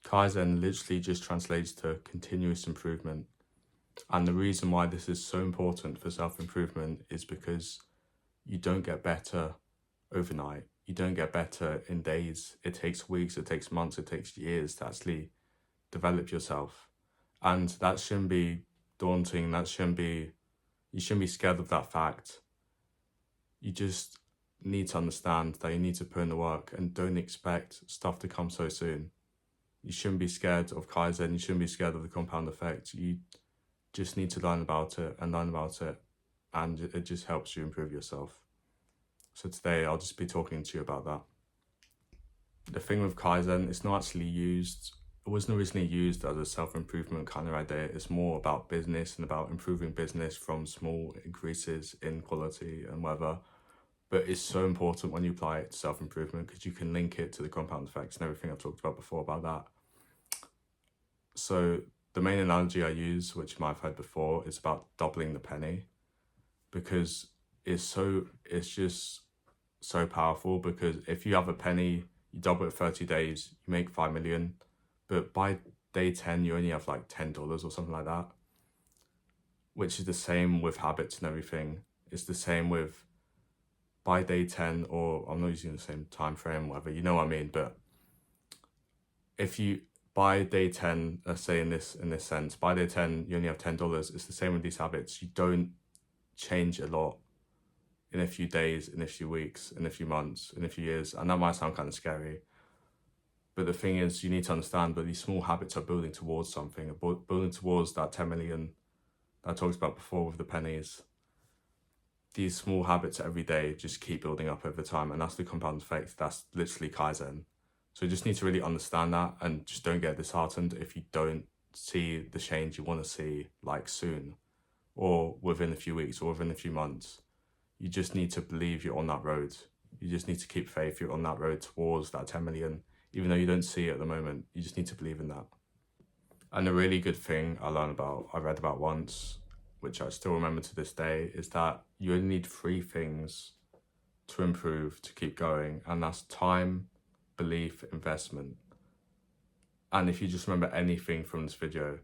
Kaizen literally just translates to continuous improvement. And the reason why this is so important for self-improvement is because you don't get better overnight. You don't get better in days. It takes weeks, it takes months, it takes years to actually develop yourself. And that shouldn't be daunting. You shouldn't be scared of that fact. You just need to understand that you need to put in the work and don't expect stuff to come so soon. You shouldn't be scared of Kaizen. You shouldn't be scared of the compound effect. You just need to learn about it, and it just helps you improve yourself. So today I'll just be talking to you about that. The thing with Kaizen, it wasn't originally used as a self-improvement kind of idea. It's more about business and about improving business from small increases in quality and whatever. But it's so important when you apply it to self-improvement because you can link it to the compound effects and everything I've talked about before about that. So the main analogy I use, which you might have heard before, is about doubling the penny, because it's just so powerful. Because if you have a penny, you double it 30 days, you make 5 million, but by day 10 you only have like $10 or something like that, which is the same with habits and everything. It's the same with by day 10, or I'm not using the same time frame, whatever, you know what I mean. But if you by day 10, let's say in this sense, by day 10 you only have $10. It's the same with these habits. You don't change a lot in a few days, in a few weeks, in a few months, in a few years, and that might sound kind of scary. But the thing is, you need to understand that these small habits are building towards something, building towards that 10 million that I talked about before with the pennies. These small habits every day just keep building up over time, and that's the compound effect. That's literally Kaizen. So you just need to really understand that, and just don't get disheartened if you don't see the change you want to see like soon, or within a few weeks, or within a few months. You just need to believe you're on that road. You just need to keep faith you're on that road towards that 10 million, even though you don't see it at the moment. You just need to believe in that. And a really good thing I read about once, which I still remember to this day, is that you only need 3 things to improve, to keep going, and that's time, belief, investment. And if you just remember anything from this video,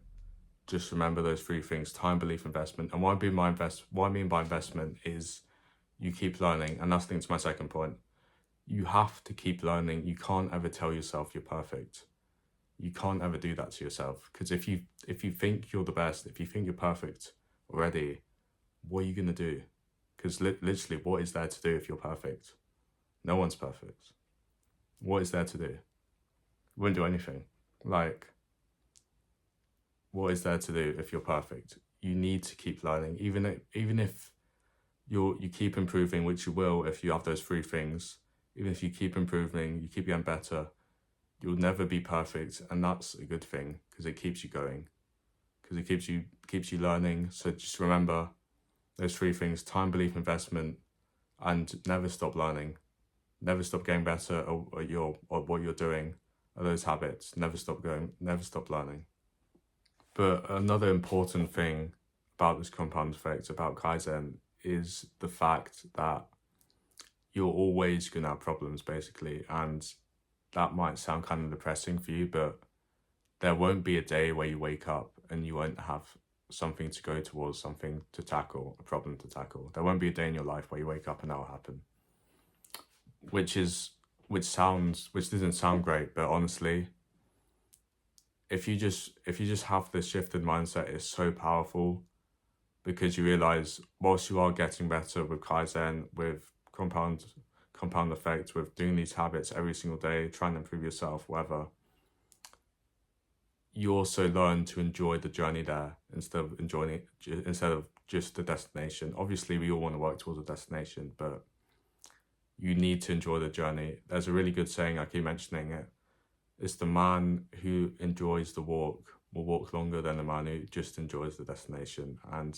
just remember those 3 things: time, belief, investment. And what I mean by investment is you keep learning, and that's linked to my second point. You have to keep learning. You can't ever tell yourself you're perfect. You can't ever do that to yourself, because if you think you're the best, if you think you're perfect already, what are you going to do? Because literally, what is there to do if you're perfect? No one's perfect. What is there to do? You wouldn't do anything. Like, what is there to do if you're perfect? You need to keep learning, even if you keep improving, which you will if you have those 3 things. Even if you keep improving, you keep getting better, you'll never be perfect, and that's a good thing, because it keeps you going, because it keeps you learning. So just remember those 3 things: time, belief, investment, and never stop learning. Never stop getting better at what you're doing, at those habits. Never stop learning. But another important thing about this compound effect, about Kaizen, is the fact that you're always going to have problems, basically. And that might sound kind of depressing for you, but there won't be a day where you wake up and you won't have something to go towards, something to tackle, a problem to tackle. There won't be a day in your life where you wake up and that will happen. Which doesn't sound great, but honestly, if you just have this shifted mindset, it's so powerful, because you realize whilst you are getting better with Kaizen, with compound effect, with doing these habits every single day, trying to improve yourself, whatever, you also learn to enjoy the journey there instead of just the destination. Obviously, we all want to work towards a destination, but you need to enjoy the journey. There's a really good saying, I keep mentioning it. It's the man who enjoys the walk will walk longer than the man who just enjoys the destination. And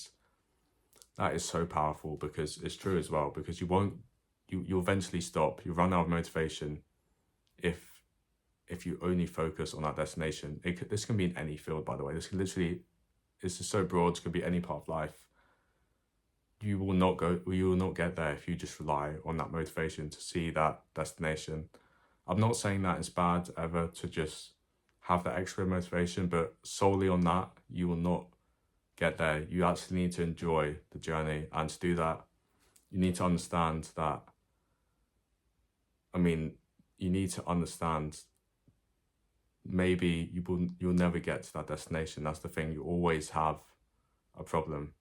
that is so powerful, because it's true as well, because you'll eventually stop. You run out of motivation if you only focus on that destination. This can be in any field, by the way. It's just so broad. It could be any part of life. You will not get there if you just rely on that motivation to see that destination. I'm not saying that it's bad ever to just have that extra motivation, but solely on that, you will not get there. You actually need to enjoy the journey, and to do that, you need to understand that, you need to understand maybe you'll never get to that destination. That's the thing. You always have a problem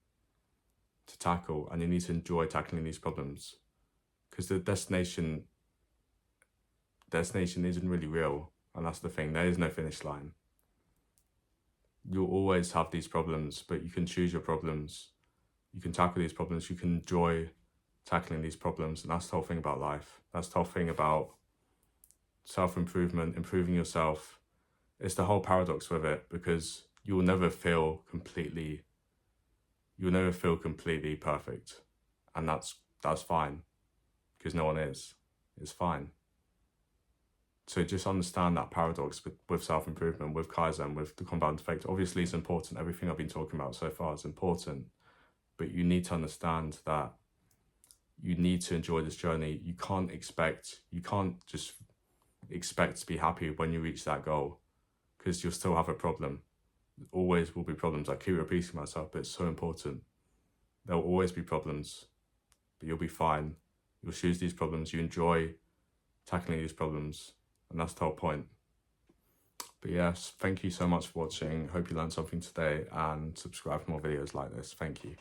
to tackle, and you need to enjoy tackling these problems, because the destination isn't really real, and that's the thing. There is no finish line. You'll always have these problems, but you can choose your problems. You can tackle these problems. You can enjoy tackling these problems, and that's the whole thing about life. That's the whole thing about self-improvement, improving yourself. It's the whole paradox with it, because you'll never feel completely perfect, and that's fine, because no one is. It's fine. So just understand that paradox with self-improvement, with Kaizen, with the compound effect. Obviously, it's important. Everything I've been talking about so far is important, but you need to understand that you need to enjoy this journey. You can't just expect to be happy when you reach that goal, because you'll still have a problem. There always will be problems. I keep repeating myself, but it's so important. There will always be problems, but you'll be fine. You'll choose these problems. You enjoy tackling these problems, and that's the whole point. But yes, thank you so much for watching. Hope you learned something today, and subscribe for more videos like this. Thank you.